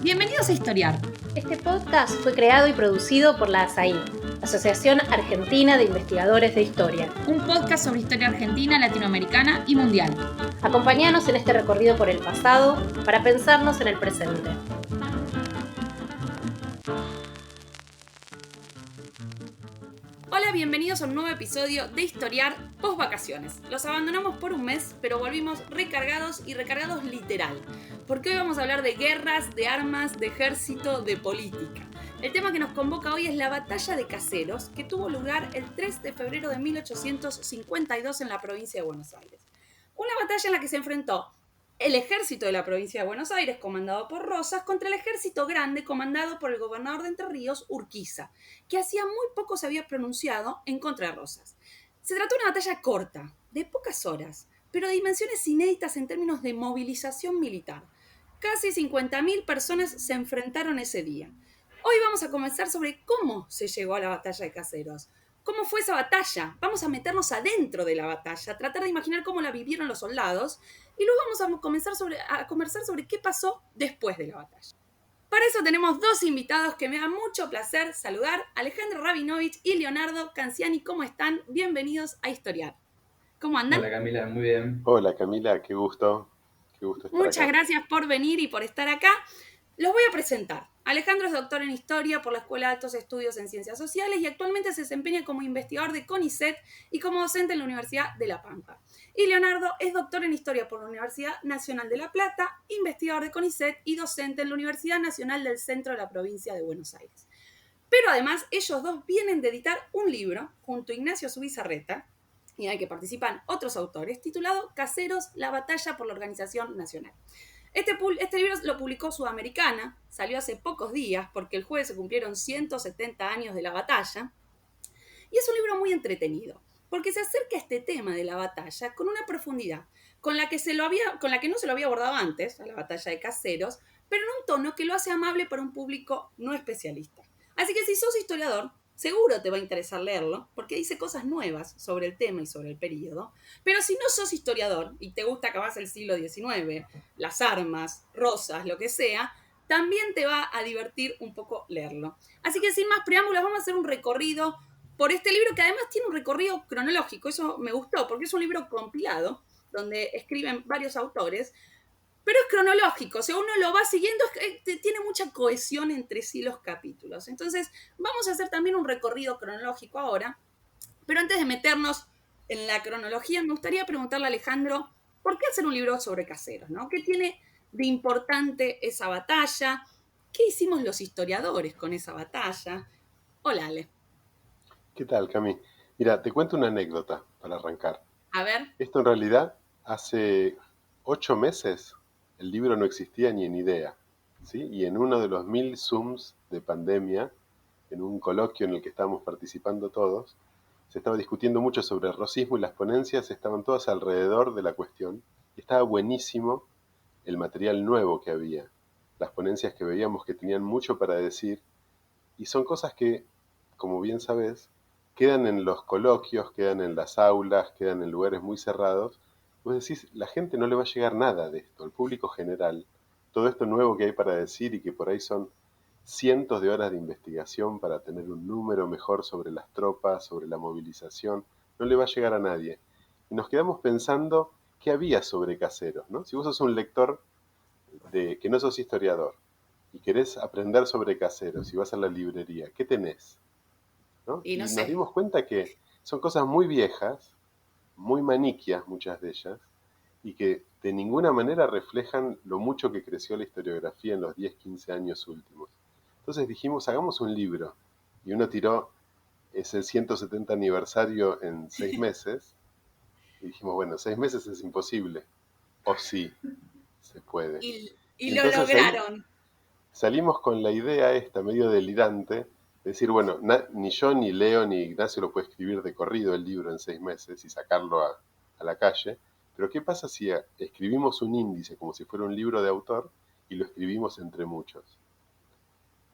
Bienvenidos a Historiar. Este podcast fue creado y producido por la ASAI, Asociación Argentina de Investigadores de Historia. Un podcast sobre historia argentina, latinoamericana y mundial. Acompáñanos en este recorrido por el pasado para pensarnos en el presente. Hola, bienvenidos a un nuevo episodio de Historiar post vacaciones. Los abandonamos por un mes, pero volvimos recargados y recargados literal. Porque hoy vamos a hablar de guerras, de armas, de ejército, de política. El tema que nos convoca hoy es la batalla de Caseros, que tuvo lugar el 3 de febrero de 1852 en la provincia de Buenos Aires. Una batalla en la que se enfrentó el ejército de la provincia de Buenos Aires, comandado por Rosas, contra el ejército grande, comandado por el gobernador de Entre Ríos, Urquiza, que hacía muy poco se había pronunciado en contra de Rosas. Se trató de una batalla corta, de pocas horas, pero de dimensiones inéditas en términos de movilización militar. Casi 50.000 personas se enfrentaron ese día. Hoy vamos a conversar sobre cómo se llegó a la batalla de Caseros. ¿Cómo fue esa batalla? Vamos a meternos adentro de la batalla, tratar de imaginar cómo la vivieron los soldados y luego vamos a conversar sobre qué pasó después de la batalla. Para eso tenemos dos invitados que me da mucho placer saludar, Alejandro Rabinovich y Leonardo Canciani. ¿Cómo están? Bienvenidos a Historiar. ¿Cómo andan? Hola Camila, muy bien. Hola Camila, qué gusto estar Muchas acá. gracias por venir y por estar acá. Los voy a presentar. Alejandro es doctor en Historia por la Escuela de Altos Estudios en Ciencias Sociales y actualmente se desempeña como investigador de CONICET y como docente en la Universidad de La Pampa. Y Leonardo es doctor en Historia por la Universidad Nacional de La Plata, investigador de CONICET y docente en la Universidad Nacional del Centro de la Provincia de Buenos Aires. Pero además, ellos dos vienen de editar un libro junto a Ignacio Zubizarreta, y en el que participan otros autores, titulado Caseros, la batalla por la organización nacional. Este libro lo publicó Sudamericana, salió hace pocos días porque el jueves se cumplieron 170 años de la batalla, y es un libro muy entretenido, porque se acerca a este tema de la batalla con una profundidad con la que no se lo había abordado antes, a la batalla de Caseros, pero en un tono que lo hace amable para un público no especialista. Así que si sos historiador, seguro te va a interesar leerlo, porque dice cosas nuevas sobre el tema y sobre el periodo. Pero si no sos historiador y te gusta acabar el siglo XIX, las armas, Rosas, lo que sea, también te va a divertir un poco leerlo. Así que sin más preámbulos, vamos a hacer un recorrido por este libro que además tiene un recorrido cronológico. Eso me gustó, porque es un libro compilado, donde escriben varios autores, pero es cronológico, o sea, uno lo va siguiendo, tiene mucha cohesión entre sí los capítulos. Entonces, vamos a hacer también un recorrido cronológico ahora, pero antes de meternos en la cronología, me gustaría preguntarle a Alejandro, ¿por qué hacer un libro sobre Caseros, ¿no? ¿Qué tiene de importante esa batalla? ¿Qué hicimos los historiadores con esa batalla? Hola, Ale. ¿Qué tal, Cami? Mira, te cuento una anécdota para arrancar. A ver. Esto en realidad, hace 8 meses el libro no existía ni en idea, ¿sí? Y en uno de los 1000 Zooms de pandemia, en un coloquio en el que estábamos participando todos, se estaba discutiendo mucho sobre el rosismo y las ponencias estaban todas alrededor de la cuestión. Y estaba buenísimo el material nuevo que había, las ponencias que veíamos que tenían mucho para decir. Y son cosas que, como bien sabes, quedan en los coloquios, quedan en las aulas, quedan en lugares muy cerrados. Vos decís, la gente no le va a llegar nada de esto, el público general, todo esto nuevo que hay para decir y que por ahí son cientos de horas de investigación para tener un número mejor sobre las tropas, sobre la movilización, no le va a llegar a nadie. Y nos quedamos pensando qué había sobre Caseros, ¿no? Si vos sos un lector que no sos historiador y querés aprender sobre Caseros y vas a la librería, ¿qué tenés? ¿No? Y no Y nos sé. dimos cuenta que son cosas muy viejas, muy maniquias muchas de ellas, y que de ninguna manera reflejan lo mucho que creció la historiografía en los 10, 15 años últimos. Entonces dijimos, hagamos un libro. Y uno tiró, es el 170 aniversario en 6 meses, y dijimos, bueno, 6 meses es imposible. O sí, se puede. Y Y lo entonces ahí lograron. salimos con la idea esta medio delirante, de decir, bueno, ni yo, ni Leo, ni Ignacio lo puede escribir de corrido el libro en 6 meses y sacarlo a la calle, pero ¿qué pasa si escribimos un índice como si fuera un libro de autor y lo escribimos entre muchos?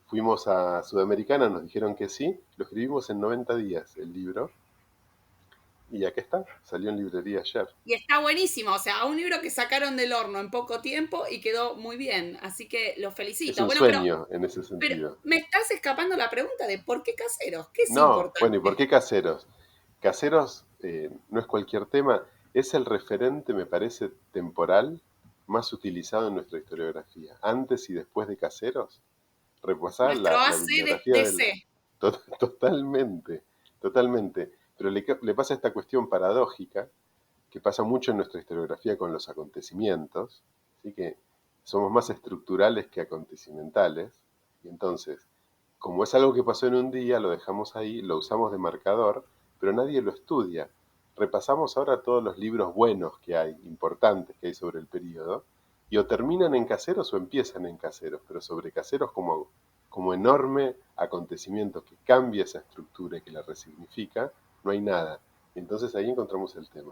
Fuimos a Sudamericana, nos dijeron que sí, lo escribimos en 90 días el libro, Y aquí está, salió en librería ayer. Y está buenísimo, o sea, un libro que sacaron del horno en poco tiempo y quedó muy bien, así que los Es felicito. un Bueno, sueño en ese pero sentido. me estás escapando la pregunta de ¿por qué caseros? ¿Qué es No, bueno, ¿y por importante? qué caseros? Caseros no es cualquier tema, es el referente, me parece, temporal más utilizado en nuestra historiografía. Antes y después de caseros, repasar Nuestro la AC bibliografía de del... DC. Totalmente, totalmente. Pero le pasa esta cuestión paradójica que pasa mucho en nuestra historiografía con los acontecimientos, ¿sí? Que somos más estructurales que acontecimentales, y entonces, como es algo que pasó en un día, lo dejamos ahí, lo usamos de marcador, pero nadie lo estudia. Repasamos ahora todos los libros buenos que hay, importantes que hay sobre el periodo, y o terminan en caseros o empiezan en caseros, pero sobre caseros como enorme acontecimiento que cambia esa estructura y que la resignifica, no hay nada. Entonces ahí encontramos el tema.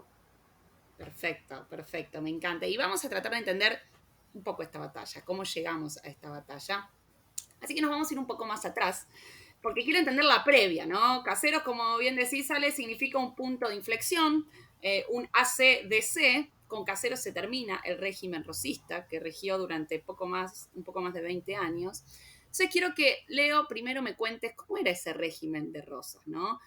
Perfecto, perfecto, me encanta. Y vamos a tratar de entender un poco esta batalla, cómo llegamos a esta batalla. Así que nos vamos a ir un poco más atrás, porque quiero entender la previa, ¿no? Caseros, como bien decís, Ale, significa un punto de inflexión, un ACDC. Con Caseros se termina el régimen rosista, que regió durante un poco más de 20 años. Entonces quiero que, Leo, primero me cuentes cómo era ese régimen de Rosas, ¿no?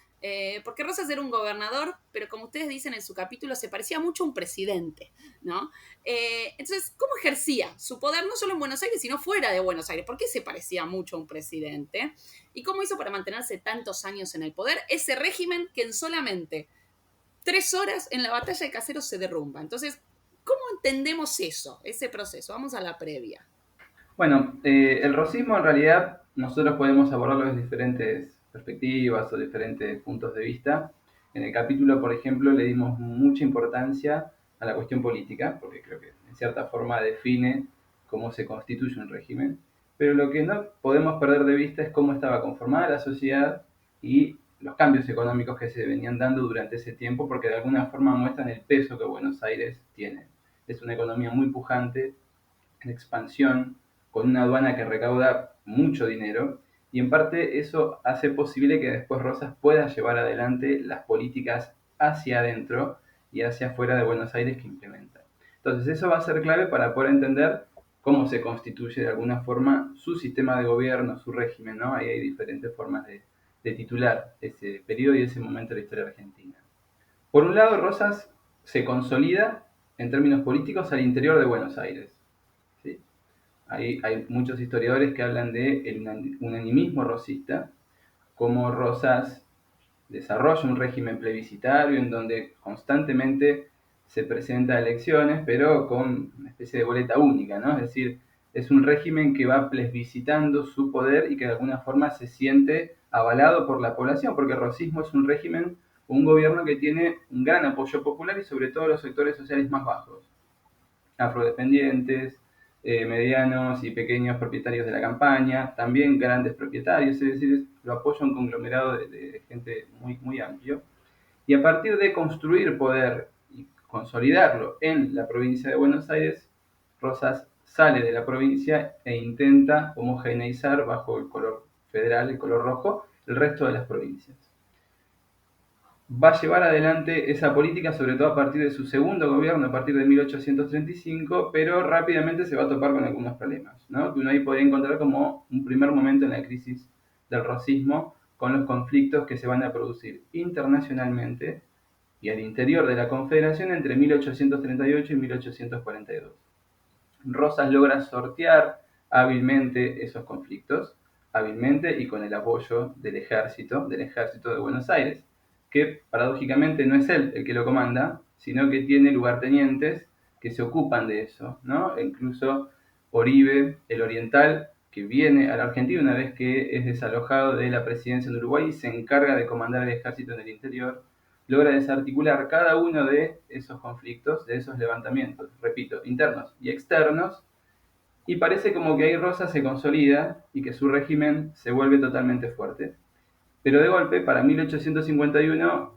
Porque Rosas era un gobernador, pero como ustedes dicen en su capítulo, se parecía mucho a un presidente, ¿no? Entonces, ¿cómo ejercía su poder no solo en Buenos Aires, sino fuera de Buenos Aires? ¿Por qué se parecía mucho a un presidente? ¿Y cómo hizo para mantenerse tantos años en el poder? Ese régimen que en solamente 3 horas en la batalla de Caseros se derrumba. Entonces, ¿cómo entendemos eso, ese proceso? Vamos a la previa. Bueno, el rosismo en realidad nosotros podemos abordarlo desde diferentes perspectivas o diferentes puntos de vista. En el capítulo, por ejemplo, le dimos mucha importancia a la cuestión política, porque creo que en cierta forma define cómo se constituye un régimen. Pero lo que no podemos perder de vista es cómo estaba conformada la sociedad y los cambios económicos que se venían dando durante ese tiempo, porque de alguna forma muestran el peso que Buenos Aires tiene. Es una economía muy pujante, en expansión, con una aduana que recauda mucho dinero, y en parte eso hace posible que después Rosas pueda llevar adelante las políticas hacia adentro y hacia afuera de Buenos Aires que implementa. Entonces eso va a ser clave para poder entender cómo se constituye de alguna forma su sistema de gobierno, su régimen, ¿no? Ahí hay diferentes formas de titular ese periodo y ese momento de la historia argentina. Por un lado, Rosas se consolida en términos políticos al interior de Buenos Aires. ¿Sí? Hay muchos historiadores que hablan de el unanimismo rosista, como Rosas desarrolla un régimen plebiscitario en donde constantemente se presenta a elecciones, pero con una especie de boleta única, ¿no? Es decir, es un régimen que va plebiscitando su poder y que de alguna forma se siente avalado por la población, porque el rosismo es un régimen, un gobierno que tiene un gran apoyo popular y sobre todo los sectores sociales más bajos, afrodescendientes, medianos y pequeños propietarios de la campaña, también grandes propietarios, es decir, lo apoya un conglomerado de gente muy, muy amplio. Y a partir de construir poder y consolidarlo en la provincia de Buenos Aires, Rosas sale de la provincia e intenta homogeneizar bajo el color federal, el color rojo, el resto de las provincias. Va a llevar adelante esa política, sobre todo a partir de su segundo gobierno, a partir de 1835, pero rápidamente se va a topar con algunos problemas, ¿no? Que uno ahí podría encontrar como un primer momento en la crisis del rosismo, con los conflictos que se van a producir internacionalmente y al interior de la Confederación entre 1838 y 1842. Rosas logra sortear hábilmente esos conflictos, hábilmente y con el apoyo del ejército de Buenos Aires, que paradójicamente no es él el que lo comanda, sino que tiene lugartenientes que se ocupan de eso, ¿no? E incluso Oribe, el oriental, que viene a la Argentina una vez que es desalojado de la presidencia en Uruguay y se encarga de comandar el ejército en el interior, logra desarticular cada uno de esos conflictos, de esos levantamientos, repito, internos y externos, y parece como que ahí Rosas se consolida y que su régimen se vuelve totalmente fuerte. Pero de golpe, para 1851,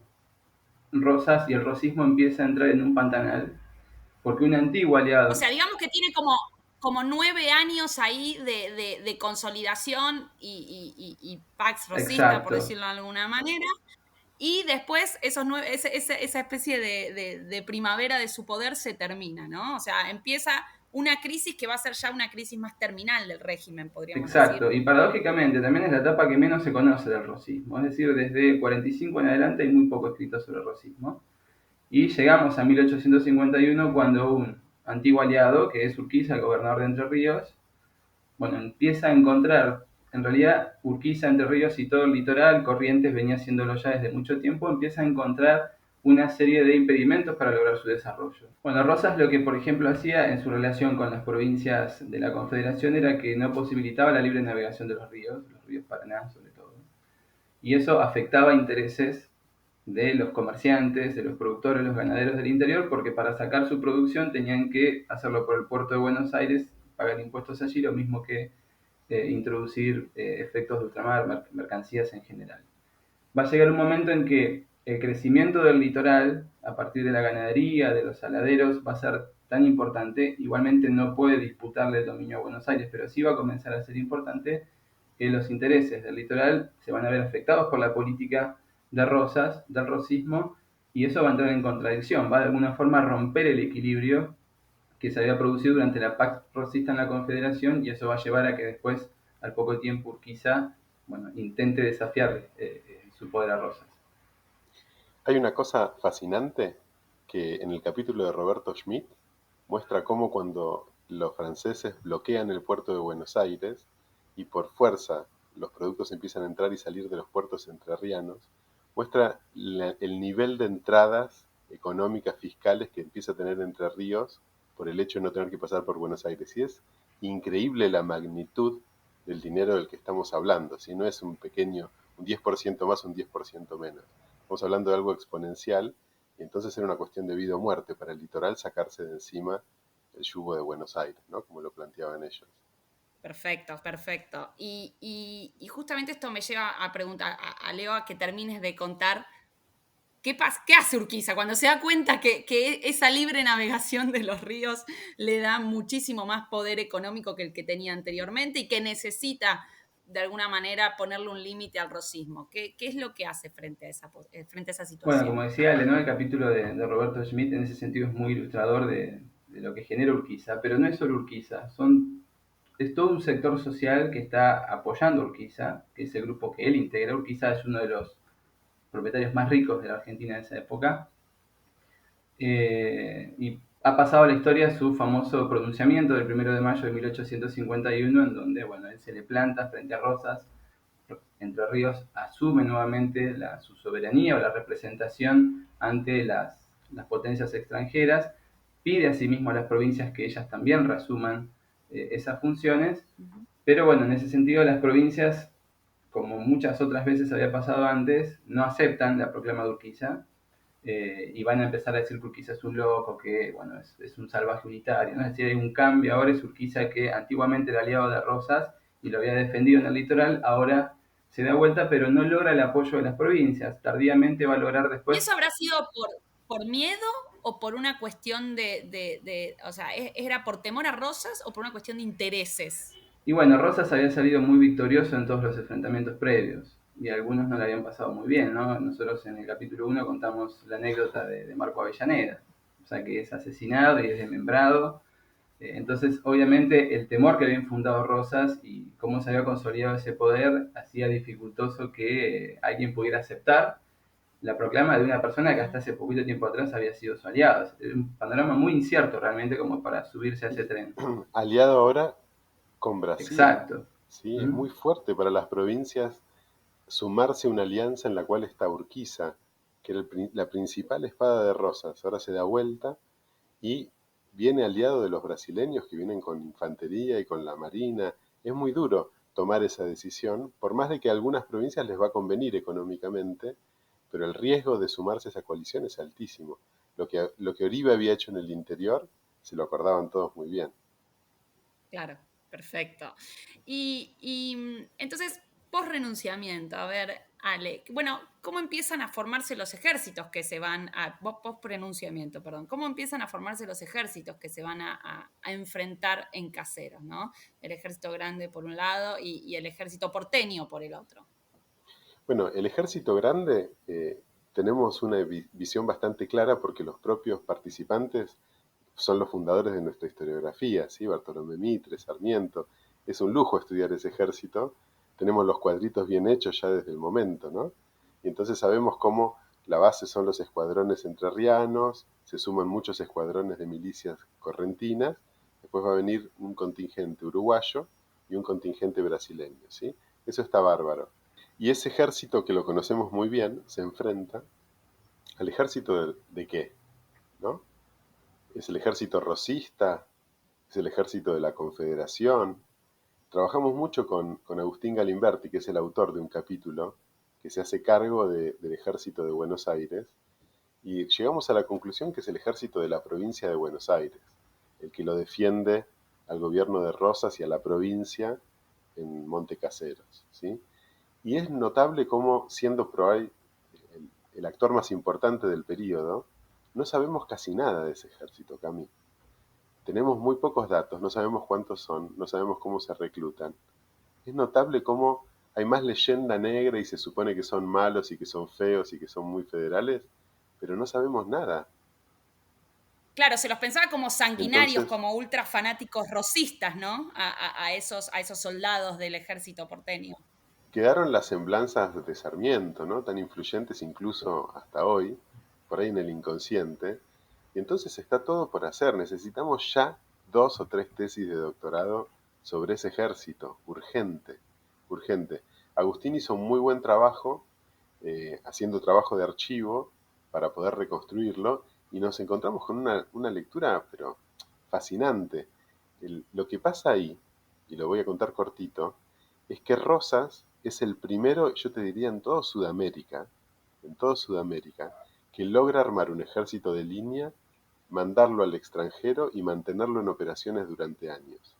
Rosas y el rosismo empieza a entrar en un pantanal, porque un antiguo O aliado... sea, digamos que tiene como 9 años ahí de consolidación y Pax Rosista, por Exacto, decirlo de alguna manera. Y después esa especie de primavera de su poder se termina, ¿no? O sea, empieza una crisis que va a ser ya una crisis más terminal del régimen, podríamos decir. Exacto, y paradójicamente también es la etapa que menos se conoce del rosismo, es decir, desde 45 en adelante hay muy poco escrito sobre el rosismo. Y llegamos a 1851 cuando un antiguo aliado, que es Urquiza, el gobernador de Entre Ríos, bueno, empieza a encontrar, en realidad Urquiza, Entre Ríos y todo el litoral, Corrientes venía haciéndolo ya desde mucho tiempo, empieza a encontrar una serie de impedimentos para lograr su desarrollo. Bueno, Rosas lo que, por ejemplo, hacía en su relación con las provincias de la Confederación era que no posibilitaba la libre navegación de los ríos Paraná sobre todo. Y eso afectaba intereses de los comerciantes, de los productores, los ganaderos del interior, porque para sacar su producción tenían que hacerlo por el puerto de Buenos Aires, pagar impuestos allí, lo mismo que introducir efectos de ultramar, mercancías en general. Va a llegar un momento en que el crecimiento del litoral, a partir de la ganadería, de los saladeros, va a ser tan importante, igualmente no puede disputarle el dominio a Buenos Aires, pero sí va a comenzar a ser importante que los intereses del litoral se van a ver afectados por la política de Rosas, del rosismo, y eso va a entrar en contradicción, va de alguna forma a romper el equilibrio que se había producido durante la Pax Rosista en la Confederación, y eso va a llevar a que después, al poco tiempo, Urquiza, bueno, intente desafiar su poder a Rosas. Hay una cosa fascinante que en el capítulo de Roberto Schmidt muestra cómo cuando los franceses bloquean el puerto de Buenos Aires y por fuerza los productos empiezan a entrar y salir de los puertos entrerrianos, muestra el nivel de entradas económicas, fiscales que empieza a tener Entre Ríos por el hecho de no tener que pasar por Buenos Aires. Y es increíble la magnitud del dinero del que estamos hablando, si no es un pequeño, un 10% más, un 10% menos. Estamos hablando de algo exponencial, y entonces era una cuestión de vida o muerte para el litoral sacarse de encima el yugo de Buenos Aires, ¿no? Como lo planteaban ellos. Perfecto, perfecto. Y justamente esto me lleva a preguntar a Leo a que termines de contar qué hace Urquiza cuando se da cuenta que esa libre navegación de los ríos le da muchísimo más poder económico que el que tenía anteriormente y que necesita de alguna manera ponerle un límite al rosismo. ¿Qué es lo que hace frente a esa Bueno, como situación? decía Ale, ¿no? El capítulo de Roberto Schmidt en ese sentido es muy ilustrador de lo que genera Urquiza, pero no es solo Urquiza, es todo un sector social que está apoyando a Urquiza, que es el grupo que él integra. Urquiza es uno de los propietarios más ricos de la Argentina en esa época, y ha pasado a la historia su famoso pronunciamiento del 1 de mayo de 1851, en donde, bueno, él se le planta frente a Rosas. Entre Ríos asume nuevamente su soberanía o la representación ante las potencias extranjeras, pide asimismo a las provincias que ellas también reasuman esas funciones, pero bueno, en ese sentido las provincias, como muchas otras veces había pasado antes, no aceptan la proclama de Urquiza, y van a empezar a decir que Urquiza es un loco, que bueno, es un salvaje unitario, ¿no? Es decir, hay un cambio, ahora es Urquiza que antiguamente era aliado de Rosas y lo había defendido en el litoral, ahora se da vuelta, pero no logra el apoyo de las provincias, tardíamente va a lograr ¿Y después. eso habrá sido por miedo o por una cuestión o sea, era por temor a Rosas o por una cuestión de intereses? Y bueno, Rosas había salido muy victorioso en todos los enfrentamientos previos, y algunos no le habían pasado muy bien, ¿no? Nosotros en el capítulo 1 contamos la anécdota de Marco Avellaneda, o sea, que es asesinado y es desmembrado. Entonces, obviamente, el temor que había infundado Rosas y cómo se había consolidado ese poder hacía dificultoso que alguien pudiera aceptar la proclama de una persona que hasta hace poquito tiempo atrás había sido su aliado. Es un panorama muy incierto realmente como para subirse a ese tren. Aliado ahora con Brasil, Exacto. ¿sí? Es ¿Mm? muy fuerte para las provincias sumarse a una alianza en la cual está Urquiza, que era la principal espada de Rosas. Ahora se da vuelta y viene aliado de los brasileños que vienen con infantería y con la marina. Es muy duro tomar esa decisión, por más de que a algunas provincias les va a convenir económicamente, pero el riesgo de sumarse a esa coalición es altísimo. Lo que Oribe había hecho en el interior, se lo acordaban todos muy bien. Claro, perfecto. Entonces, post renunciamiento, a ver, Ale, bueno, ¿cómo empiezan a formarse los ejércitos que se van a, post pronunciamiento, perdón, cómo empiezan a formarse los ejércitos que se van a enfrentar en Caseros, ¿no? El ejército grande por un lado y el ejército porteño por el otro. Bueno, el ejército grande tenemos una visión bastante clara porque los propios participantes son los fundadores de nuestra historiografía, ¿sí? Bartolomé Mitre, Sarmiento. Es un lujo estudiar ese ejército. Tenemos los cuadritos bien hechos ya desde el momento, ¿no? Y entonces sabemos cómo la base son los escuadrones entrerrianos, se suman muchos escuadrones de milicias correntinas, después va a venir un contingente uruguayo y un contingente brasileño, ¿sí? Eso está bárbaro. Y ese ejército que lo conocemos muy bien se enfrenta al ejército de qué, ¿no? Es el ejército rosista, es el ejército de la Confederación. Trabajamos mucho con Agustín Galimberti, que es el autor de un capítulo que se hace cargo del ejército de Buenos Aires, y llegamos a la conclusión que es el ejército de la provincia de Buenos Aires, el que lo defiende al gobierno de Rosas y a la provincia en Monte Caseros, ¿sí? Y es notable cómo, siendo por ahí el actor más importante del periodo, no sabemos casi nada de ese ejército, Cami. Tenemos muy pocos datos, no sabemos cuántos son, no sabemos cómo se reclutan. Es notable cómo hay más leyenda negra y se supone que son malos y que son feos y que son muy federales, pero no sabemos nada. Claro, se los pensaba como sanguinarios, Entonces, como ultra fanáticos rosistas, ¿no? A esos soldados del ejército porteño. quedaron las semblanzas de Sarmiento, ¿no? Tan influyentes incluso hasta hoy, por ahí en el inconsciente. Y entonces está todo por hacer. Necesitamos ya 2 o 3 tesis de doctorado sobre ese ejército. Urgente, urgente. Agustín hizo un muy buen trabajo, haciendo trabajo de archivo para poder reconstruirlo, y nos encontramos con una lectura, pero fascinante. Lo que pasa ahí, y lo voy a contar cortito, es que Rosas es el primero, yo te diría, en toda Sudamérica, que logra armar un ejército de línea, mandarlo al extranjero y mantenerlo en operaciones durante años.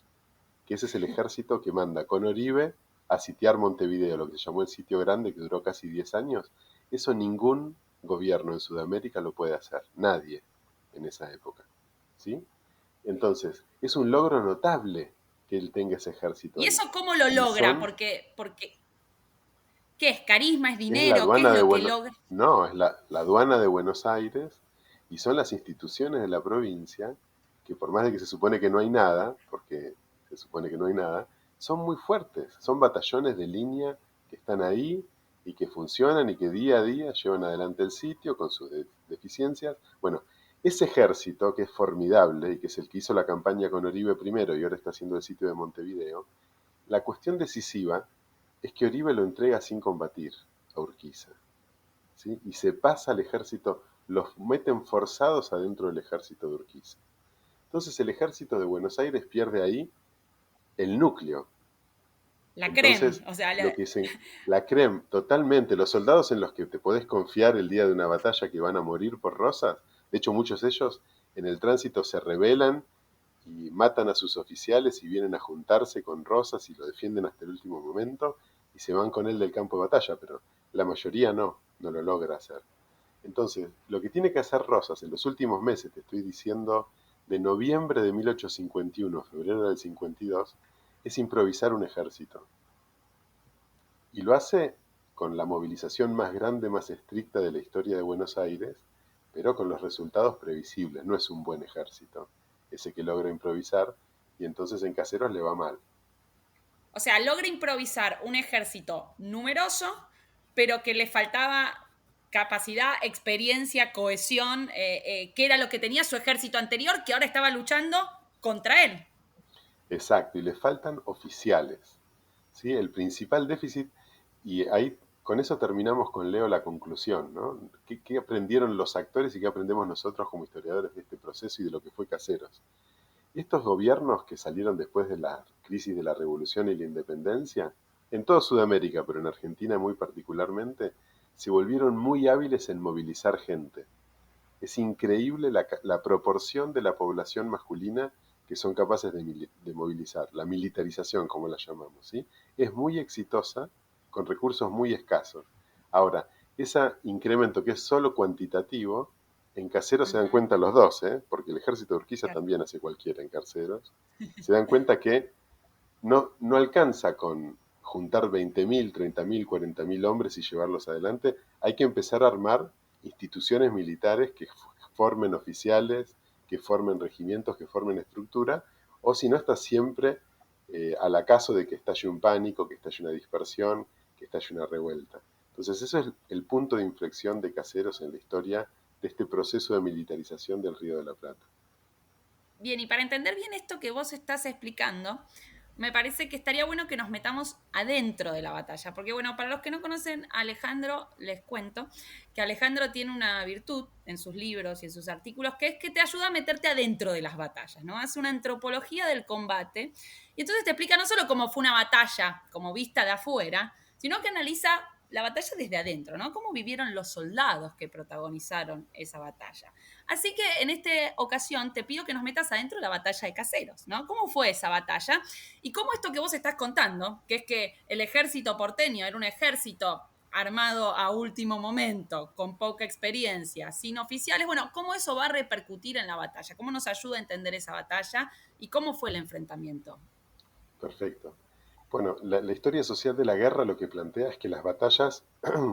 Que ese es el ejército que manda con Oribe a sitiar Montevideo, lo que se llamó el sitio grande, que duró casi 10 años. Eso ningún gobierno en Sudamérica lo puede hacer, nadie en esa época, ¿sí? Entonces, es un logro notable que él tenga ese ejército ¿Y ahí. eso cómo lo Y logra? son, ¿Qué es? ¿Carisma? ¿Es es la dinero? ¿Qué es aduana de lo que Buenos, logra? no, es la aduana de Buenos Aires, y son las instituciones de la provincia que, por más de que se supone que no hay nada, porque se supone que no hay nada, son muy fuertes, son batallones de línea que están ahí y que funcionan y que día a día llevan adelante el sitio con sus deficiencias. Bueno, ese ejército que es formidable y que es el que hizo la campaña con Oribe primero y ahora está haciendo el sitio de Montevideo, la cuestión decisiva es que Oribe lo entrega sin combatir a Urquiza, ¿sí? Y se pasa al ejército, los meten forzados adentro del ejército de Urquiza. Entonces el ejército de Buenos Aires pierde ahí el núcleo. La creen, Entonces, o sea, lo que se, la creen totalmente, los soldados en los que te podés confiar el día de una batalla que van a morir por Rosas, de hecho muchos de ellos en el tránsito se rebelan y matan a sus oficiales y vienen a juntarse con Rosas y lo defienden hasta el último momento y se van con él del campo de batalla, pero la mayoría no lo logra hacer. Entonces, lo que tiene que hacer Rosas en los últimos meses, te estoy diciendo, de noviembre de 1851 a febrero del 52, es improvisar un ejército. Y lo hace con la movilización más grande, más estricta de la historia de Buenos Aires, pero con los resultados previsibles. No es un buen ejército ese que logra improvisar, y entonces en Caseros le va mal. o sea, logra improvisar un ejército numeroso, pero que le faltaba capacidad, experiencia, cohesión, que era lo que tenía su ejército anterior, que ahora estaba luchando contra él. Exacto, y le faltan oficiales, ¿sí? El principal déficit, y ahí con eso terminamos con Leo la conclusión, ¿no? ¿Qué aprendieron los actores y qué aprendemos nosotros como historiadores de este proceso y de lo que fue Caseros? Estos gobiernos que salieron después de la crisis de la Revolución y la Independencia, en toda Sudamérica, pero en Argentina muy particularmente, se volvieron muy hábiles en movilizar gente. Es increíble la proporción de la población masculina que son capaces de movilizar, la militarización, como la llamamos, ¿sí? Es muy exitosa con recursos muy escasos. Ahora, ese incremento que es solo cuantitativo, en Caseros se dan Ujú, cuenta los dos, ¿eh? Porque el ejército de Urquiza claro. también hace cualquiera en Caseros, se dan cuenta que no alcanza con juntar 20.000, 30.000, 40.000 hombres y llevarlos adelante, hay que empezar a armar instituciones militares que formen oficiales, que formen regimientos, que formen estructura, o si no está siempre al acaso de que estalle un pánico, que estalle una dispersión, que estalle una revuelta. Entonces ese es el punto de inflexión de Caseros en la historia de este proceso de militarización del Río de la Plata. Bien, y para entender bien esto que vos estás explicando, me parece que estaría bueno que nos metamos adentro de la batalla, porque bueno, para los que no conocen a Alejandro, les cuento que Alejandro tiene una virtud en sus libros y en sus artículos, que es que te ayuda a meterte adentro de las batallas, ¿no? Hace una antropología del combate, y entonces te explica no solo cómo fue una batalla, como vista de afuera, sino que analiza la batalla desde adentro, ¿no? Cómo vivieron los soldados que protagonizaron esa batalla. Así que en esta ocasión te pido que nos metas adentro de la batalla de Caseros, ¿no? ¿Cómo fue esa batalla? Y cómo esto que vos estás contando, que es que el ejército porteño era un ejército armado a último momento, con poca experiencia, sin oficiales, bueno, ¿cómo eso va a repercutir en la batalla? ¿Cómo nos ayuda a entender esa batalla? ¿Y cómo fue el enfrentamiento? Perfecto. Bueno, la historia social de la guerra lo que plantea es que las batallas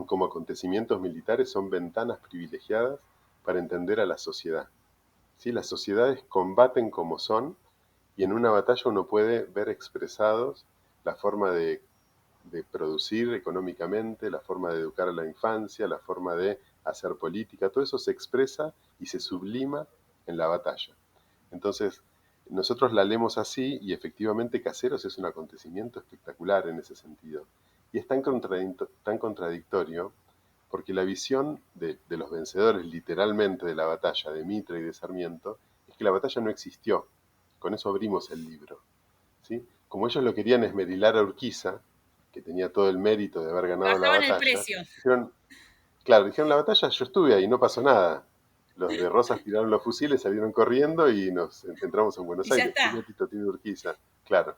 como acontecimientos militares son ventanas privilegiadas para entender a la sociedad. ¿Sí? Las sociedades combaten como son y en una batalla uno puede ver expresados la forma de producir económicamente, la forma de educar a la infancia, la forma de hacer política, todo eso se expresa y se sublima en la batalla. Entonces, nosotros la leemos así y efectivamente Caseros es un acontecimiento espectacular en ese sentido. Y es tan contradictorio porque la visión de los vencedores literalmente de la batalla de Mitre y de Sarmiento es que la batalla no existió. Con eso abrimos el libro. ¿Sí? Como ellos lo querían esmerilar a Urquiza, que tenía todo el mérito de haber ganado la Bajaban el batalla, precio. dijeron, claro, dijeron la batalla, yo estuve ahí, no pasó nada. Los de Rosas tiraron los fusiles, salieron corriendo y nos entramos en Buenos Y ya Aires. ¿Qué está. mérito tiene Urquiza? Claro.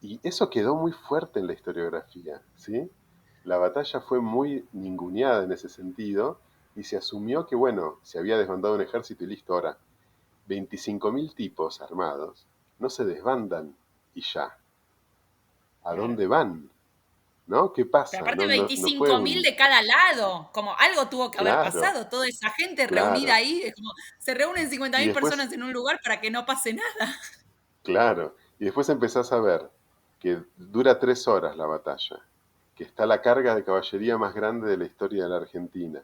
Y eso quedó muy fuerte en la historiografía, ¿sí? La batalla fue muy ninguneada en ese sentido y se asumió que, bueno, se había desbandado un ejército y listo, ahora 25.000 tipos armados no se desbandan y ya. ¿A Claro. dónde van? ¿No? ¿Qué Pero pasa? aparte No fue 25.000 de cada lado, como algo tuvo que haber Claro, pasado, toda esa gente reunida claro. ahí, es como se reúnen Y 50.000 después, personas en un lugar para que no pase nada. claro, y después empezás a ver que dura 3 horas la batalla, que está la carga de caballería más grande de la historia de la Argentina,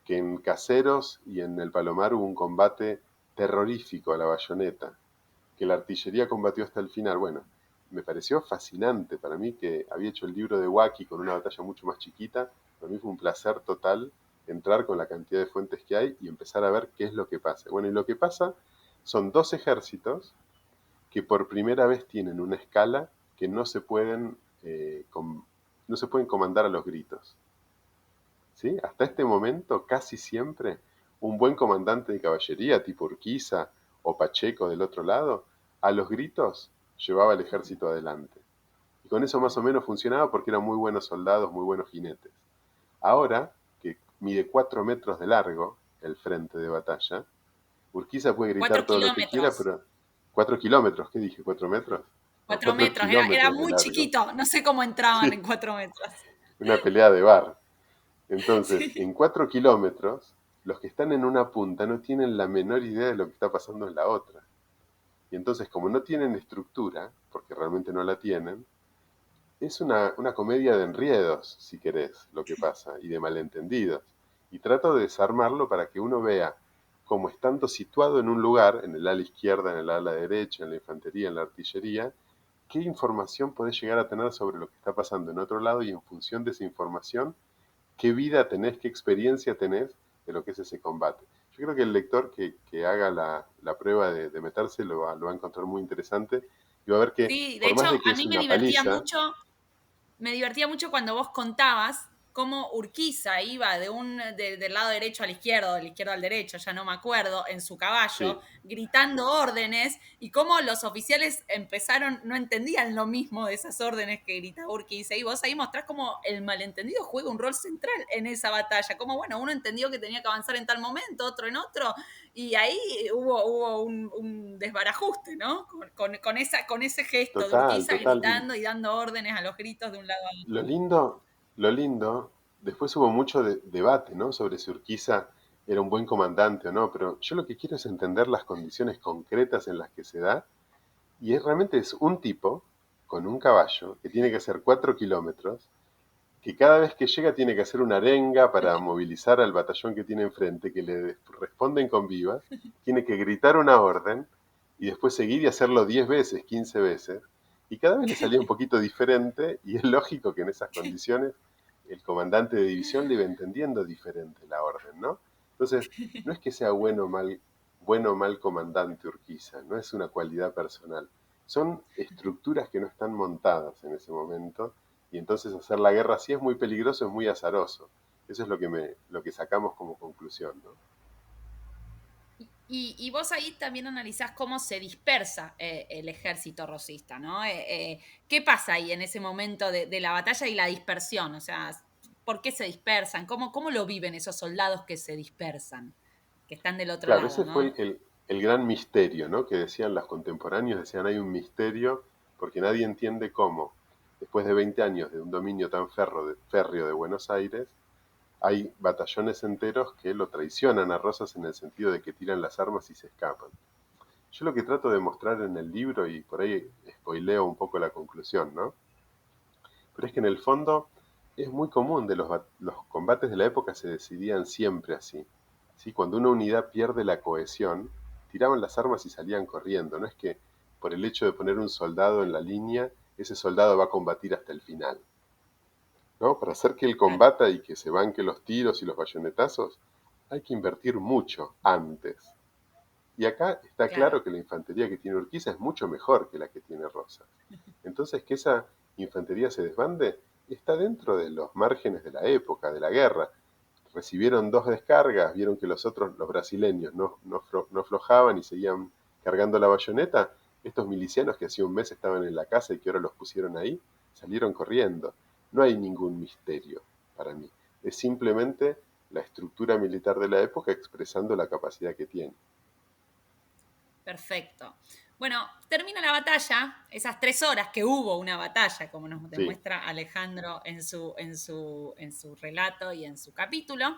que en Caseros y en el Palomar hubo un combate terrorífico a la bayoneta, que la artillería combatió hasta el final. Bueno, me pareció fascinante para mí que había hecho el libro de Huaki con una batalla mucho más chiquita. Para mí fue un placer total entrar con la cantidad de fuentes que hay y empezar a ver qué es lo que pasa. Bueno, y lo que pasa son dos ejércitos que por primera vez tienen una escala que no se pueden comandar a los gritos. ¿Sí? Hasta este momento, casi siempre, un buen comandante de caballería, tipo Urquiza o Pacheco del otro lado, a los gritos llevaba el ejército adelante. Y con eso más o menos funcionaba porque eran muy buenos soldados, muy buenos jinetes. Ahora, que mide 4 metros de largo el frente de batalla, Urquiza puede gritar Cuatro todo lo que quiera, kilómetros, pero 4 kilómetros, ¿qué dije? ¿4 metros? No, 4 metros, era kilómetros de muy largo. chiquito, no sé cómo entraban Sí, en 4 metros. una pelea de bar. Entonces, Sí. en 4 kilómetros, los que están en una punta no tienen la menor idea de lo que está pasando en la otra. Y entonces, como no tienen estructura, porque realmente no la tienen, es una comedia de enriedos, si querés, lo que pasa, y de malentendidos. Y trato de desarmarlo para que uno vea cómo estando situado en un lugar, en el ala izquierda, en el ala derecha, en la infantería, en la artillería, qué información podés llegar a tener sobre lo que está pasando en otro lado y en función de esa información, qué vida tenés, qué experiencia tenés de lo que es ese combate. Yo creo que el lector que haga la prueba de meterse lo va a encontrar muy interesante y va a ver que Sí, de por hecho, más de que a es mí una paliza, me divertía mucho cuando vos contabas cómo Urquiza iba del lado derecho al izquierdo, del izquierdo al derecho, ya no me acuerdo, en su caballo, Sí, gritando órdenes, y cómo los oficiales no entendían lo mismo de esas órdenes que gritaba Urquiza, y vos ahí mostrás cómo el malentendido juega un rol central en esa batalla, como bueno, uno entendió que tenía que avanzar en tal momento, otro en otro, y ahí hubo un desbarajuste, ¿no? Con ese gesto de total, Urquiza total. Y gritando y dando órdenes a los gritos de un lado a lo otro. lindo, lo lindo, después hubo mucho debate, ¿no? Sobre si Urquiza era un buen comandante o no, pero yo lo que quiero es entender las condiciones concretas en las que se da, y realmente es un tipo con un caballo que tiene que hacer 4 kilómetros, que cada vez que llega tiene que hacer una arenga para movilizar al batallón que tiene enfrente, que le responden con vivas, tiene que gritar una orden y después seguir y hacerlo 10 veces, 15 veces, y cada vez le salía un poquito diferente, y es lógico que en esas condiciones el comandante de división le iba entendiendo diferente la orden, ¿no? Entonces, no es que sea bueno o mal comandante Urquiza, no es una cualidad personal, son estructuras que no están montadas en ese momento, y entonces hacer la guerra así es muy peligroso, es muy azaroso. Eso es lo que sacamos como conclusión, ¿no? Y vos ahí también analizás cómo se dispersa el ejército rosista, ¿no? ¿Qué pasa ahí en ese momento de la batalla y la dispersión? O sea, ¿por qué se dispersan? ¿Cómo lo viven esos soldados que se dispersan, que están del otro Claro, lado, ese fue ¿no? el gran misterio, ¿no? Que decían los contemporáneos, decían hay un misterio porque nadie entiende cómo, después de 20 años de un dominio tan férreo de Buenos Aires, hay batallones enteros que lo traicionan a Rosas en el sentido de que tiran las armas y se escapan. Yo lo que trato de mostrar en el libro, y por ahí spoileo un poco la conclusión, ¿no? Pero es que en el fondo es muy común, los combates de la época se decidían siempre así. ¿Sí? Cuando una unidad pierde la cohesión, tiraban las armas y salían corriendo. No es que por el hecho de poner un soldado en la línea, ese soldado va a combatir hasta el final. ¿No? Para hacer que él Claro, combata y que se banque los tiros y los bayonetazos, hay que invertir mucho antes. Y acá está claro. claro que la infantería que tiene Urquiza es mucho mejor que la que tiene Rosas. Entonces, que esa infantería se desbande está dentro de los márgenes de la época, de la guerra. Recibieron 2 descargas, vieron que los otros, los brasileños, no aflojaban y seguían cargando la bayoneta. Estos milicianos que hacía un mes estaban en la casa y que ahora los pusieron ahí, salieron corriendo. No hay ningún misterio para mí. Es simplemente la estructura militar de la época expresando la capacidad que tiene. Perfecto. Bueno, termina la batalla, esas 3 horas que hubo una batalla, como nos Sí. demuestra Alejandro en su relato y en su capítulo.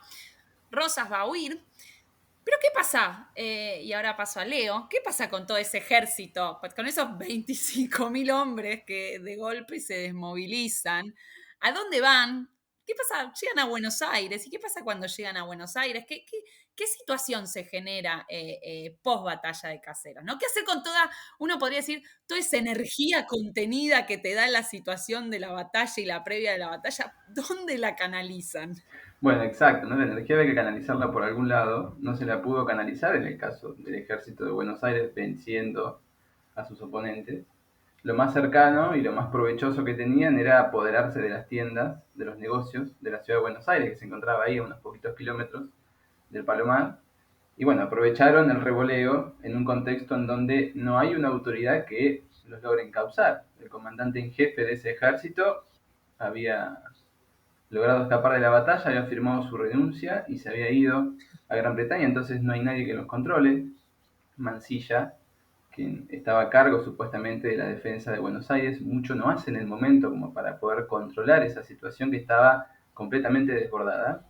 Rosas va a huir. Pero ¿qué pasa? Y ahora paso a Leo. ¿Qué pasa con todo ese ejército? Pues con esos 25.000 hombres que de golpe se desmovilizan. ¿A dónde van? ¿Qué pasa? Llegan a Buenos Aires. ¿Y qué pasa cuando llegan a Buenos Aires? ¿Qué situación se genera post batalla de Caseros? ¿No? ¿Qué hacer con uno podría decir, toda esa energía contenida que te da la situación de la batalla y la previa de la batalla? ¿Dónde la canalizan? Bueno, exacto, ¿no? La energía había que canalizarla por algún lado, no se la pudo canalizar en el caso del ejército de Buenos Aires venciendo a sus oponentes. Lo más cercano y lo más provechoso que tenían era apoderarse de las tiendas, de los negocios de la ciudad de Buenos Aires, que se encontraba ahí a unos poquitos kilómetros del Palomar. Y bueno, aprovecharon el revoleo en un contexto en donde no hay una autoridad que los logre encauzar. El comandante en jefe de ese ejército había logrado escapar de la batalla, había firmado su renuncia y se había ido a Gran Bretaña, entonces no hay nadie que los controle. Mansilla, quien estaba a cargo supuestamente de la defensa de Buenos Aires, mucho no hace en el momento como para poder controlar esa situación que estaba completamente desbordada.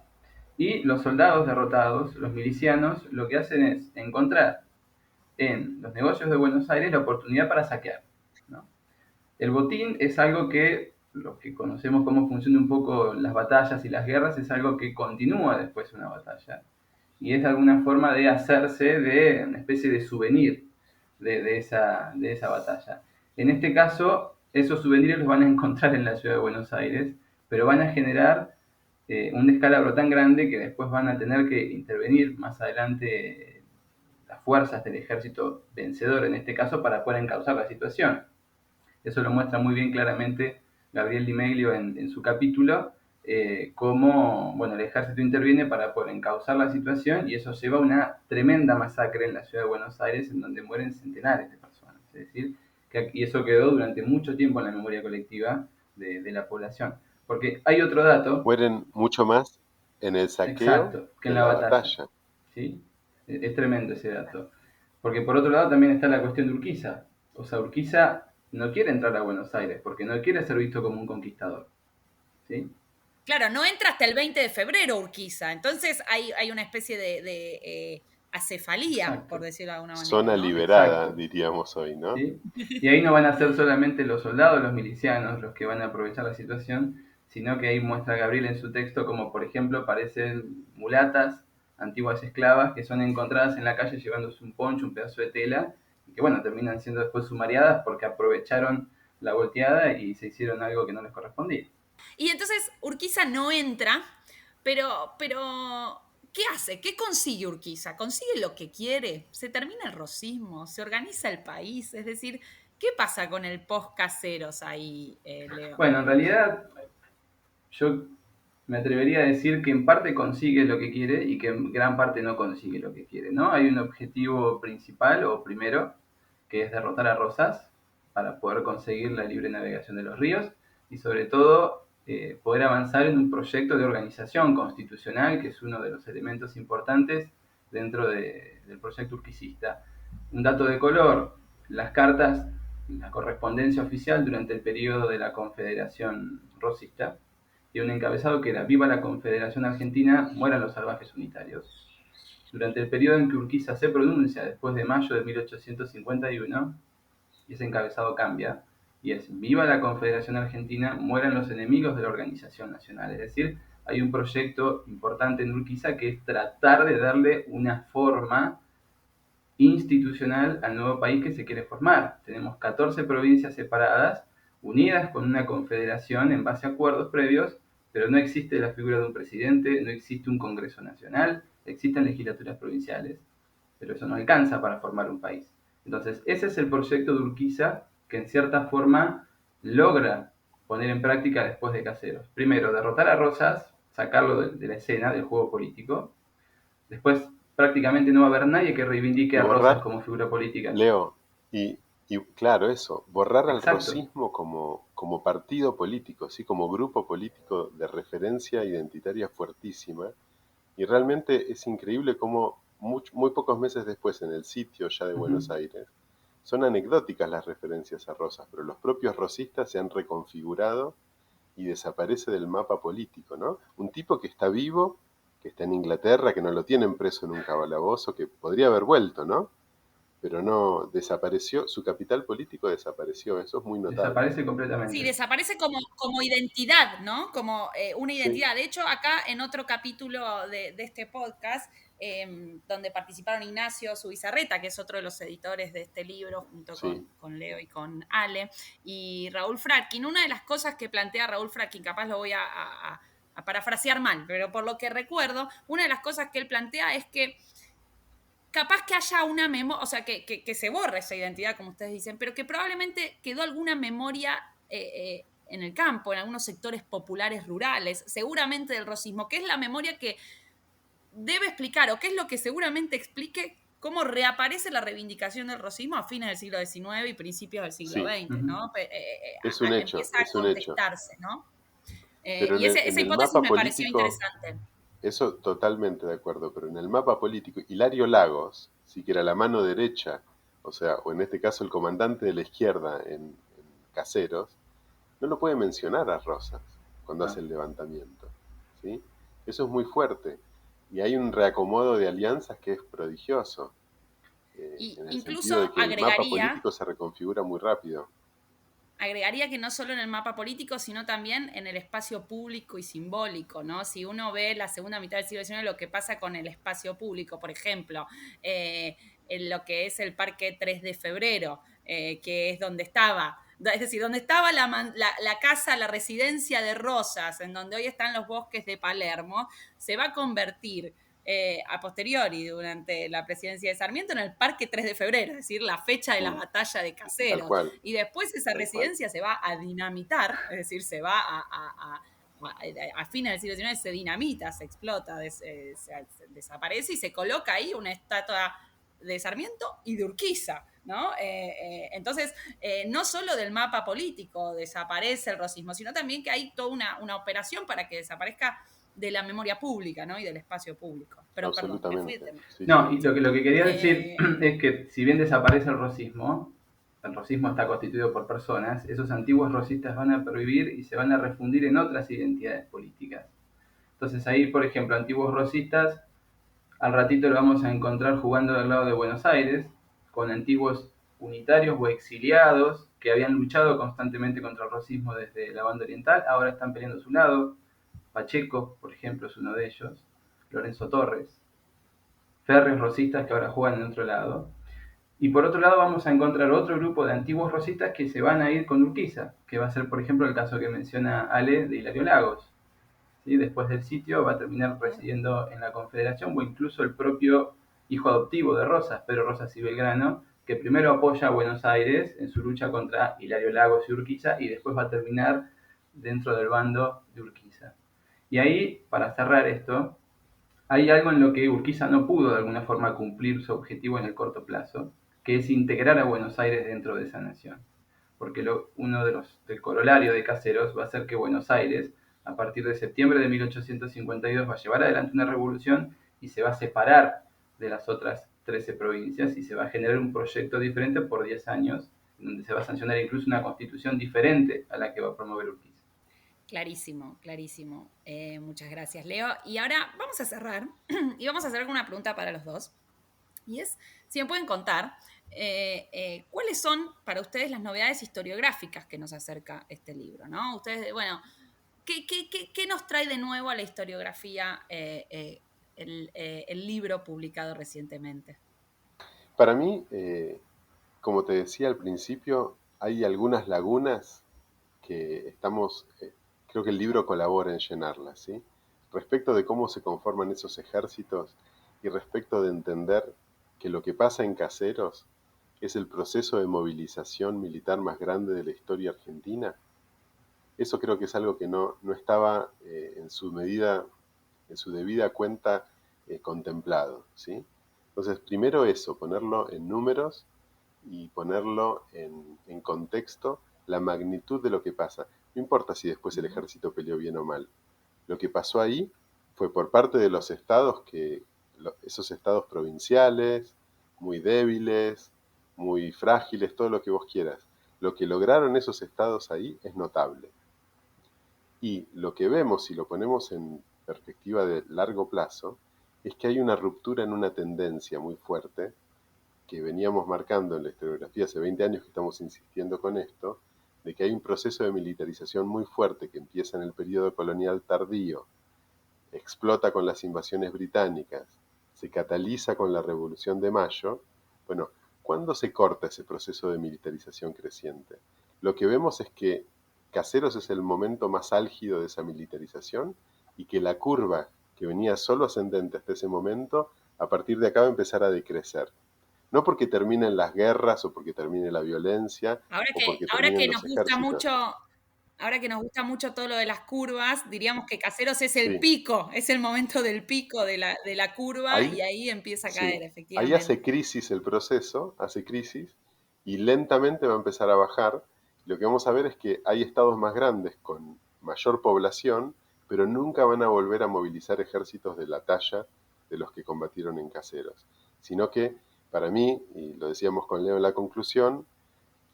Y los soldados derrotados, los milicianos, lo que hacen es encontrar en los negocios de Buenos Aires la oportunidad para saquear, ¿no? El botín es algo que, los que conocemos cómo funcionan un poco las batallas y las guerras, es algo que continúa después de una batalla. Y es de alguna forma de hacerse de una especie de souvenir de esa batalla. En este caso, esos souvenirs los van a encontrar en la ciudad de Buenos Aires, pero van a generar un descalabro tan grande que después van a tener que intervenir más adelante las fuerzas del ejército vencedor, en este caso, para poder encauzar la situación. Eso lo muestra muy bien claramente Gabriel Di Meglio en su capítulo, cómo, bueno, el ejército interviene para poder encauzar la situación, y eso lleva a una tremenda masacre en la ciudad de Buenos Aires, en donde mueren centenares de personas. Es decir, y eso quedó durante mucho tiempo en la memoria colectiva de la población. Porque hay otro dato. Mueren mucho más en el saqueo Exacto, que que en en la la batalla. ¿Sí? Es tremendo ese dato. Porque por otro lado también está la cuestión de Urquiza. O sea, Urquiza no quiere entrar a Buenos Aires porque no quiere ser visto como un conquistador. ¿Sí? Claro, no entra hasta el 20 de febrero Urquiza, entonces hay una especie de acefalía, Exacto. por decirlo de alguna manera. Zona ¿no? liberada, Exacto. diríamos hoy, ¿no? ¿Sí? Y ahí no van a ser solamente los soldados, los milicianos, los que van a aprovechar la situación, sino que ahí muestra Gabriel en su texto como, por ejemplo, aparecen mulatas, antiguas esclavas, que son encontradas en la calle llevándose un poncho, un pedazo de tela, y que, bueno, terminan siendo después sumariadas porque aprovecharon la volteada y se hicieron algo que no les correspondía. Y entonces Urquiza no entra, pero ¿qué hace? ¿Qué consigue Urquiza? ¿Consigue lo que quiere? ¿Se termina el rosismo? ¿Se organiza el país? Es decir, ¿qué pasa con el post-caseros ahí, Leo? Bueno, en realidad yo me atrevería a decir que en parte consigue lo que quiere y que en gran parte no consigue lo que quiere, ¿no? Hay un objetivo principal o primero, que es derrotar a Rosas para poder conseguir la libre navegación de los ríos y sobre todo poder avanzar en un proyecto de organización constitucional, que es uno de los elementos importantes dentro del proyecto urquicista. Un dato de color: las cartas, la correspondencia oficial durante el periodo de la Confederación Rosista, y un encabezado que era: viva la Confederación Argentina, mueran los salvajes unitarios. Durante el periodo en que Urquiza se pronuncia, después de mayo de 1851, y ese encabezado cambia, y es: viva la Confederación Argentina, mueran los enemigos de la organización nacional. Es decir, hay un proyecto importante en Urquiza que es tratar de darle una forma institucional al nuevo país que se quiere formar. Tenemos 14 provincias separadas, unidas con una confederación en base a acuerdos previos, pero no existe la figura de un presidente, no existe un Congreso Nacional, existen legislaturas provinciales, pero eso no alcanza para formar un país. Entonces, ese es el proyecto de Urquiza, que en cierta forma logra poner en práctica después de Caseros. Primero, derrotar a Rosas, sacarlo de la escena, del juego político. Después, prácticamente no va a haber nadie que reivindique Y a Rosas borrar, como figura política. Leo, y claro, eso, borrar al Exacto. rosismo como partido político, ¿sí? Como grupo político de referencia identitaria fuertísima. Y realmente es increíble cómo muy pocos meses después, en el sitio ya de Buenos Aires, son anecdóticas las referencias a Rosas, pero los propios rosistas se han reconfigurado y desaparece del mapa político, ¿no? Un tipo que está vivo, que está en Inglaterra, que no lo tienen preso en un calabozo, que podría haber vuelto, ¿no? Pero no, desapareció, su capital político desapareció, eso es muy notable. Desaparece completamente. Sí, desaparece como identidad, ¿no? Como una identidad. Sí. De hecho, acá en otro capítulo de este podcast, donde participaron Ignacio Zubizarreta, que es otro de los editores de este libro, junto Sí. con Leo y con Ale, y Raúl Fratkin, una de las cosas que plantea Raúl Fratkin, capaz lo voy a parafrasear mal, pero por lo que recuerdo, una de las cosas que él plantea es que capaz que haya una memoria, o sea, que se borre esa identidad, como ustedes dicen, pero que probablemente quedó alguna memoria en el campo, en algunos sectores populares rurales, seguramente del rosismo, que es la memoria que debe explicar, o que es lo que seguramente explique cómo reaparece la reivindicación del rosismo a fines del siglo XIX y principios del siglo Sí. XX, ¿no? Es un hecho, Empieza a es un hecho. contestarse, ¿no? Pero Y en esa el hipótesis mapa me pareció político, interesante. eso totalmente de acuerdo, pero en el mapa político, Hilario Lagos, sí que era la mano derecha, o sea, o en este caso el comandante de la izquierda en Caseros, no lo puede mencionar a Rosas cuando hace el levantamiento, ¿sí? Eso es muy fuerte. Y hay un reacomodo de alianzas que es prodigioso, Y en el incluso sentido de que el mapa agregaría político se reconfigura muy rápido. que no solo en el mapa político, sino también en el espacio público y simbólico, ¿no? Si uno ve la segunda mitad del siglo XIX, lo que pasa con el espacio público, por ejemplo, en lo que es el Parque 3 de Febrero, que es donde estaba, es decir, donde estaba la casa, la residencia de Rosas, en donde hoy están los bosques de Palermo, se va a convertir a posteriori, durante la presidencia de Sarmiento, en el Parque 3 de Febrero, es decir, la fecha de la batalla de Tal Caseros. cual. Y después esa Tal residencia se va a dinamitar, es decir, se va a fines del siglo XIX se dinamita, se explota, desaparece y se coloca ahí una estatua de Sarmiento y de Urquiza, ¿no? Entonces, no solo del mapa político desaparece el rosismo, sino también que hay toda una operación para que desaparezca de la memoria pública, ¿no? Y del espacio público. Pero perdón, me fui de Absolutamente. tema. Sí, No, sí. y lo que quería decir Eh, es que si bien desaparece el rosismo está constituido por personas, esos antiguos rosistas van a pervivir y se van a refundir en otras identidades políticas. Entonces ahí, por ejemplo, antiguos rosistas, al ratito lo vamos a encontrar jugando del lado de Buenos Aires, con antiguos unitarios o exiliados que habían luchado constantemente contra el rosismo desde la banda oriental, ahora están peleando a su lado. Pacheco, por ejemplo, es uno de ellos, Lorenzo Torres, férreos rosistas que ahora juegan en otro lado. Y por otro lado vamos a encontrar otro grupo de antiguos rosistas que se van a ir con Urquiza, que va a ser, por ejemplo, el caso que menciona Ale de Hilario Lagos. ¿Sí? Después del sitio va a terminar residiendo en la Confederación o incluso el propio hijo adoptivo de Rosas, Pedro Rosas y Belgrano, que primero apoya a Buenos Aires en su lucha contra Hilario Lagos y Urquiza y después va a terminar dentro del bando de Urquiza. Y ahí, para cerrar esto, hay algo en lo que Urquiza no pudo de alguna forma cumplir su objetivo en el corto plazo, que es integrar a Buenos Aires dentro de esa nación. Porque uno del corolario de Caseros va a ser que Buenos Aires, a partir de septiembre de 1852, va a llevar adelante una revolución y se va a separar de las otras 13 provincias y se va a generar un proyecto diferente por 10 años, donde se va a sancionar incluso una constitución diferente a la que va a promover Urquiza. Clarísimo, clarísimo. Muchas gracias, Leo. Y ahora vamos a cerrar y vamos a hacer una pregunta para los dos. Y es, si me pueden contar, ¿cuáles son para ustedes las novedades historiográficas que nos acerca este libro? ¿No? Ustedes, bueno, ¿qué nos trae de nuevo a la historiografía el libro publicado recientemente? Para mí, como te decía al principio, hay algunas lagunas que creo que el libro colabora en llenarlas, ¿sí? Respecto de cómo se conforman esos ejércitos y respecto de entender que lo que pasa en Caseros es el proceso de movilización militar más grande de la historia argentina. Eso creo que es algo que no estaba en su debida cuenta contemplado, ¿sí? Entonces, primero eso, ponerlo en números y ponerlo en contexto la magnitud de lo que pasa. No importa si después el ejército peleó bien o mal. Lo que pasó ahí fue por parte de los estados esos estados provinciales, muy débiles, muy frágiles, todo lo que vos quieras. Lo que lograron esos estados ahí es notable. Y lo que vemos, si lo ponemos en perspectiva de largo plazo, es que hay una ruptura en una tendencia muy fuerte que veníamos marcando en la historiografía hace 20 años que estamos insistiendo con esto, de que hay un proceso de militarización muy fuerte que empieza en el periodo colonial tardío, explota con las invasiones británicas, se cataliza con la Revolución de Mayo. Bueno, ¿cuándo se corta ese proceso de militarización creciente? Lo que vemos es que Caseros es el momento más álgido de esa militarización y que la curva que venía solo ascendente hasta ese momento, a partir de acá va a empezar a decrecer. No porque terminen las guerras o porque termine la violencia o porque Ahora terminen que los nos gusta ejércitos. mucho, ahora que nos gusta mucho todo lo de las curvas, diríamos que Caseros es el Sí, pico, es el momento del pico de la curva y ahí ahí empieza a sí, caer, ahí hace efectivamente. crisis el proceso, hace crisis y lentamente va a empezar a bajar. Lo que vamos a ver es que hay estados más grandes con mayor población, pero nunca van a volver a movilizar ejércitos de la talla de los que combatieron en Caseros, sino que para mí, y lo decíamos con Leo en la conclusión,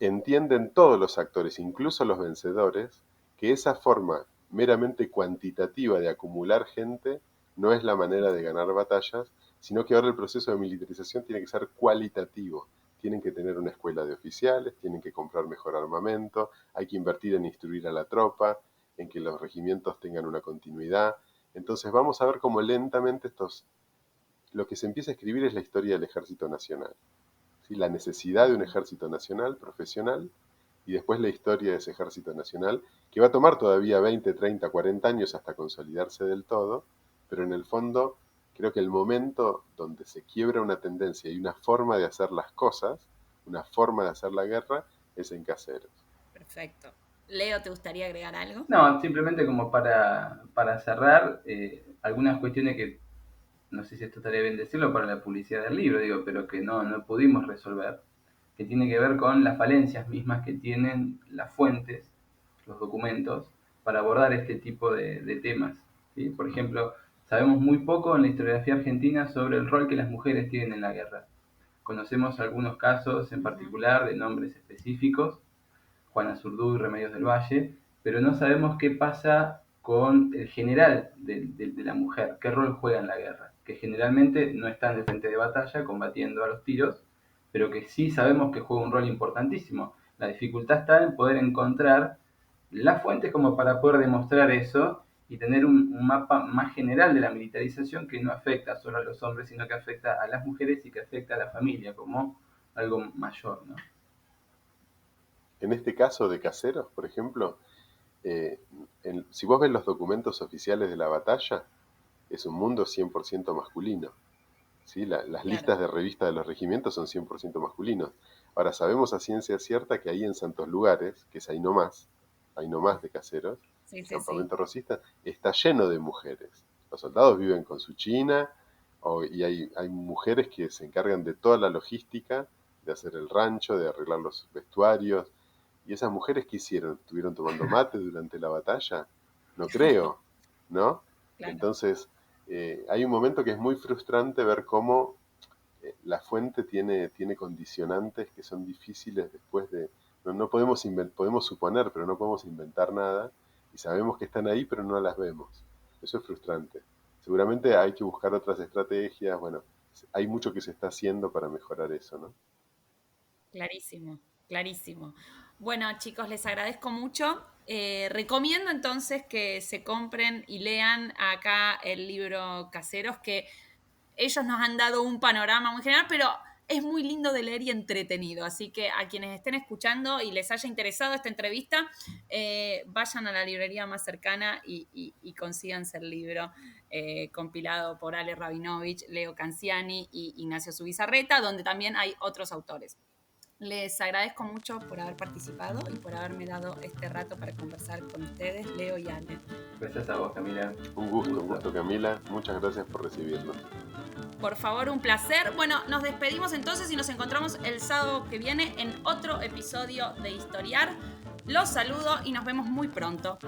entienden todos los actores, incluso los vencedores, que esa forma meramente cuantitativa de acumular gente no es la manera de ganar batallas, sino que ahora el proceso de militarización tiene que ser cualitativo. Tienen que tener una escuela de oficiales, tienen que comprar mejor armamento, hay que invertir en instruir a la tropa, en que los regimientos tengan una continuidad. Entonces vamos a ver cómo lentamente lo que se empieza a escribir es la historia del Ejército Nacional. ¿Sí? La necesidad de un ejército nacional, profesional, y después la historia de ese ejército nacional, que va a tomar todavía 20, 30, 40 años hasta consolidarse del todo, pero en el fondo creo que el momento donde se quiebra una tendencia y una forma de hacer las cosas, una forma de hacer la guerra, es en Caseros. Perfecto. Leo, ¿te gustaría agregar algo? No, simplemente como para cerrar, algunas cuestiones que, no sé si esto estaría bien decirlo para la publicidad del libro, digo, pero que no pudimos resolver, que tiene que ver con las falencias mismas que tienen las fuentes, los documentos, para abordar este tipo de temas, ¿sí? Por ejemplo, sabemos muy poco en la historiografía argentina sobre el rol que las mujeres tienen en la guerra. Conocemos algunos casos en particular de nombres específicos, Juana Zurduy, Remedios del Valle, pero no sabemos qué pasa con el general de la mujer, qué rol juega en la guerra, que generalmente no está en el frente de batalla combatiendo a los tiros, pero que sí sabemos que juega un rol importantísimo. La dificultad está en poder encontrar las fuentes como para poder demostrar eso y tener un mapa más general de la militarización que no afecta solo a los hombres, sino que afecta a las mujeres y que afecta a la familia como algo mayor, ¿no? En este caso de Caseros, por ejemplo, si vos ves los documentos oficiales de la batalla, es un mundo 100% masculino. ¿Sí? Las Claro. listas de revista de los regimientos son 100% masculinos. Ahora, sabemos a ciencia cierta que ahí en Santos Lugares, que es ahí nomás de Caseros, Sí, el sí, sí. campamento rosista, está lleno de mujeres. Los soldados viven con su china y hay mujeres que se encargan de toda la logística, de hacer el rancho, de arreglar los vestuarios. ¿Y esas mujeres qué hicieron? ¿Estuvieron tomando mate durante la batalla? No creo, ¿no? Claro. Entonces, hay un momento que es muy frustrante ver cómo la fuente tiene condicionantes que son difíciles después de... No podemos podemos suponer, pero no podemos inventar nada, y sabemos que están ahí, pero no las vemos. Eso es frustrante. Seguramente hay que buscar otras estrategias, bueno, hay mucho que se está haciendo para mejorar eso, ¿no? Clarísimo, clarísimo. Bueno, chicos, les agradezco mucho. Recomiendo entonces que se compren y lean acá el libro Caseros, que ellos nos han dado un panorama muy general, pero es muy lindo de leer y entretenido. Así que a quienes estén escuchando y les haya interesado esta entrevista, vayan a la librería más cercana y consíganse el libro compilado por Ale Rabinovich, Leo Canciani y Ignacio Zubizarreta, donde también hay otros autores. Les agradezco mucho por haber participado y por haberme dado este rato para conversar con ustedes, Leo y Ale. Gracias a vos, Camila. Un gusto, Camila. Muchas gracias por recibirnos. Por favor, un placer. Bueno, nos despedimos entonces y nos encontramos el sábado que viene en otro episodio de Historiar. Los saludo y nos vemos muy pronto.